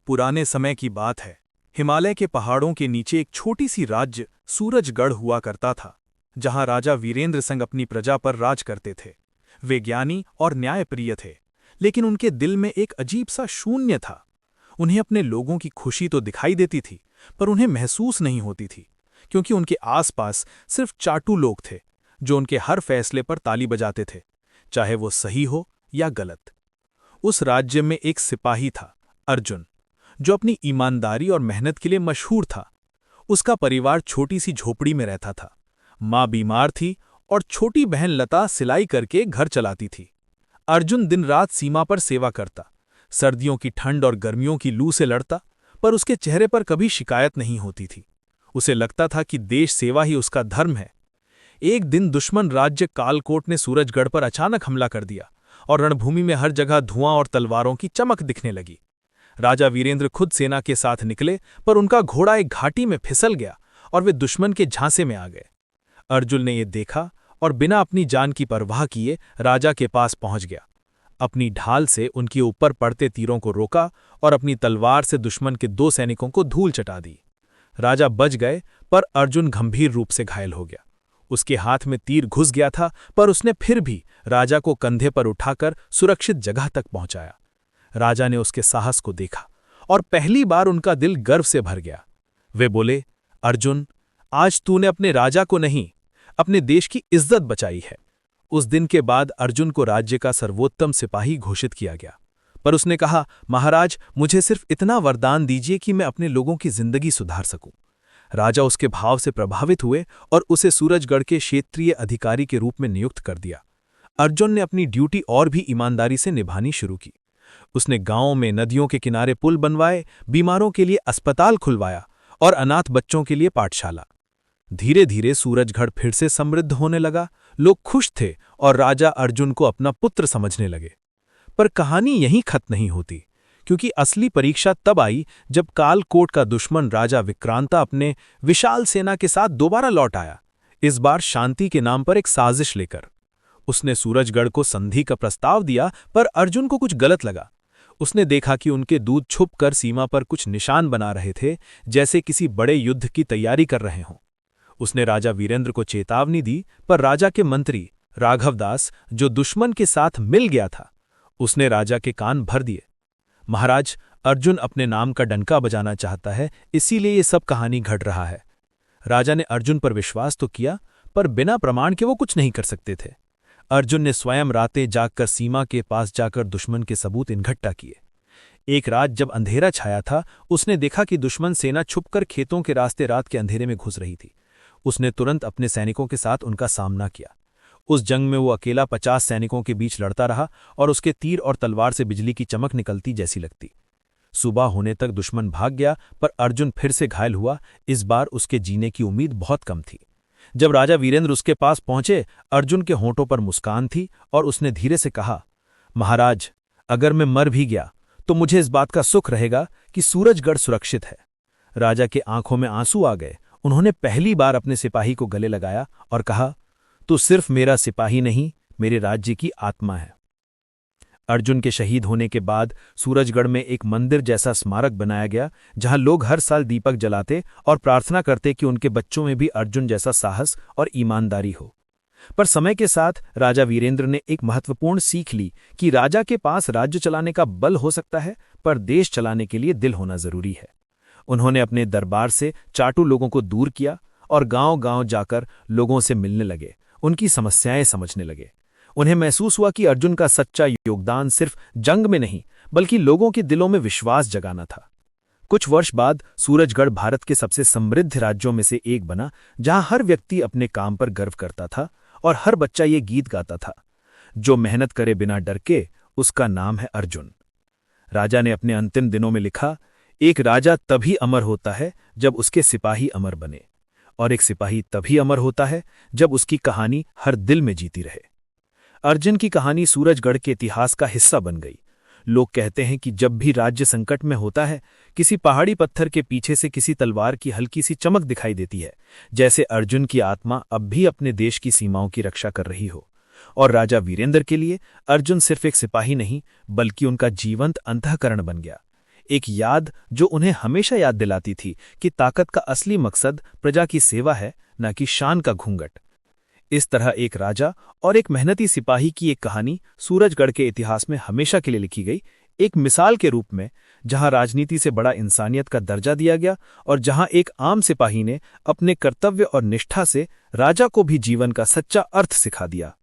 पुराने समय की बात है। हिमालय के पहाड़ों के नीचे एक छोटी सी राज्य सूरजगढ़ हुआ करता था, जहां राजा वीरेंद्र सिंह अपनी प्रजा पर राज करते थे। वे ज्ञानी और न्यायप्रिय थे, लेकिन उनके दिल में एक अजीब सा शून्य था। उन्हें अपने लोगों की खुशी तो दिखाई देती थी, पर उन्हें महसूस नहीं होती थी, क्योंकि उनके आसपास सिर्फ चाटू लोग थे, जो उनके हर फैसले पर ताली बजाते थे, चाहे वो सही हो या गलत। उस राज्य में एक सिपाही था, अर्जुन, जो अपनी ईमानदारी और मेहनत के लिए मशहूर था। उसका परिवार छोटी सी झोपड़ी में रहता था। माँ बीमार थी और छोटी बहन लता सिलाई करके घर चलाती थी। अर्जुन दिन रात सीमा पर सेवा करता, सर्दियों की ठंड और गर्मियों की लू से लड़ता, पर उसके चेहरे पर कभी शिकायत नहीं होती थी। उसे लगता था कि देश सेवा ही उसका धर्म है। एक दिन दुश्मन राज्य कालकोट ने सूरजगढ़ पर अचानक हमला कर दिया और रणभूमि में हर जगह धुआं और तलवारों की चमक दिखने लगी। राजा वीरेंद्र खुद सेना के साथ निकले, पर उनका घोड़ा एक घाटी में फिसल गया और वे दुश्मन के झांसे में आ गए। अर्जुन ने यह देखा और बिना अपनी जान की परवाह किए राजा के पास पहुंच गया। अपनी ढाल से उनके ऊपर पड़ते तीरों को रोका और अपनी तलवार से दुश्मन के 2 सैनिकों को धूल चटा दी। राजा बच गए, पर अर्जुन गंभीर रूप से घायल हो गया। उसके हाथ में तीर घुस गया था, पर उसने फिर भी राजा को कंधे पर उठाकर सुरक्षित जगह तक पहुंचाया। राजा ने उसके साहस को देखा और पहली बार उनका दिल गर्व से भर गया। वे बोले, अर्जुन, आज तूने अपने राजा को नहीं, अपने देश की इज्जत बचाई है। उस दिन के बाद अर्जुन को राज्य का सर्वोत्तम सिपाही घोषित किया गया। पर उसने कहा, महाराज, मुझे सिर्फ इतना वरदान दीजिए कि मैं अपने लोगों की जिंदगी सुधार सकूं। राजा उसके भाव से प्रभावित हुए और उसे सूरजगढ़ के क्षेत्रीय अधिकारी के रूप में नियुक्त कर दिया। अर्जुन ने अपनी ड्यूटी और भी ईमानदारी से निभानी शुरू की। उसने गांवों में नदियों के किनारे पुल बनवाए, बीमारों के लिए अस्पताल खुलवाया और अनाथ बच्चों के लिए पाठशाला। धीरे धीरे सूरजगढ़ फिर से समृद्ध होने लगा। लोग खुश थे और राजा अर्जुन को अपना पुत्र समझने लगे। पर कहानी यहीं खत्म नहीं होती, क्योंकि असली परीक्षा तब आई जब कालकोट का दुश्मन राजा विक्रांता अपने विशाल सेना के साथ दोबारा लौट आया, इस बार शांति के नाम पर एक साजिश लेकर। उसने सूरजगढ़ को संधि का प्रस्ताव दिया, पर अर्जुन को कुछ गलत लगा। उसने देखा कि उनके दूत छुपकर सीमा पर कुछ निशान बना रहे थे, जैसे किसी बड़े युद्ध की तैयारी कर रहे हों। उसने राजा वीरेंद्र को चेतावनी दी, पर राजा के मंत्री राघवदास, जो दुश्मन के साथ मिल गया था, उसने राजा के कान भर दिए। महाराज, अर्जुन अपने नाम का डंका बजाना चाहता है, इसीलिए ये सब कहानी घट रहा है। राजा ने अर्जुन पर विश्वास तो किया, पर बिना प्रमाण के वो कुछ नहीं कर सकते थे। अर्जुन ने स्वयं रातें जागकर सीमा के पास जाकर दुश्मन के सबूत इकट्ठा किए। एक रात जब अंधेरा छाया था, उसने देखा कि दुश्मन सेना छुपकर खेतों के रास्ते रात के अंधेरे में घुस रही थी। उसने तुरंत अपने सैनिकों के साथ उनका सामना किया। उस जंग में वो अकेला 50 सैनिकों के बीच लड़ता रहा और उसके तीर और तलवार से बिजली की चमक निकलती जैसी लगती। सुबह होने तक दुश्मन भाग गया, पर अर्जुन फिर से घायल हुआ। इस बार उसके जीने की उम्मीद बहुत कम थी। जब राजा वीरेंद्र उसके पास पहुंचे, अर्जुन के होंठों पर मुस्कान थी और उसने धीरे से कहा, महाराज, अगर मैं मर भी गया तो मुझे इस बात का सुख रहेगा कि सूरजगढ़ सुरक्षित है। राजा के आंखों में आंसू आ गए। उन्होंने पहली बार अपने सिपाही को गले लगाया और कहा, तू सिर्फ मेरा सिपाही नहीं, मेरे राज्य की आत्मा है। अर्जुन के शहीद होने के बाद सूरजगढ़ में एक मंदिर जैसा स्मारक बनाया गया, जहां लोग हर साल दीपक जलाते और प्रार्थना करते कि उनके बच्चों में भी अर्जुन जैसा साहस और ईमानदारी हो। पर समय के साथ राजा वीरेंद्र ने एक महत्वपूर्ण सीख ली कि राजा के पास राज्य चलाने का बल हो सकता है, पर देश चलाने के लिए दिल होना जरूरी है। उन्होंने अपने दरबार से चाटू लोगों को दूर किया और गांव-गांव जाकर लोगों से मिलने लगे, उनकी समस्याएं समझने लगे। उन्हें महसूस हुआ कि अर्जुन का सच्चा योगदान सिर्फ जंग में नहीं, बल्कि लोगों के दिलों में विश्वास जगाना था। कुछ वर्ष बाद सूरजगढ़ भारत के सबसे समृद्ध राज्यों में से एक बना, जहां हर व्यक्ति अपने काम पर गर्व करता था और हर बच्चा ये गीत गाता था, जो मेहनत करे बिना डर के, उसका नाम है अर्जुन। राजा ने अपने अंतिम दिनों में लिखा, एक राजा तभी अमर होता है जब उसके सिपाही अमर बने, और एक सिपाही तभी अमर होता है जब उसकी कहानी हर दिल में जीती रहे। अर्जुन की कहानी सूरजगढ़ के इतिहास का हिस्सा बन गई। लोग कहते हैं कि जब भी राज्य संकट में होता है, किसी पहाड़ी पत्थर के पीछे से किसी तलवार की हल्की सी चमक दिखाई देती है, जैसे अर्जुन की आत्मा अब भी अपने देश की सीमाओं की रक्षा कर रही हो। और राजा वीरेंद्र के लिए अर्जुन सिर्फ एक सिपाही नहीं, बल्कि उनका जीवंत अंतःकरण बन गया, एक याद जो उन्हें हमेशा याद दिलाती थी कि ताकत का असली मकसद प्रजा की सेवा है, न कि शान का घूंघट। इस तरह एक राजा और एक मेहनती सिपाही की एक कहानी सूरजगढ़ के इतिहास में हमेशा के लिए लिखी गई, एक मिसाल के रूप में, जहां राजनीति से बड़ा इंसानियत का दर्जा दिया गया और जहां एक आम सिपाही ने अपने कर्तव्य और निष्ठा से राजा को भी जीवन का सच्चा अर्थ सिखा दिया।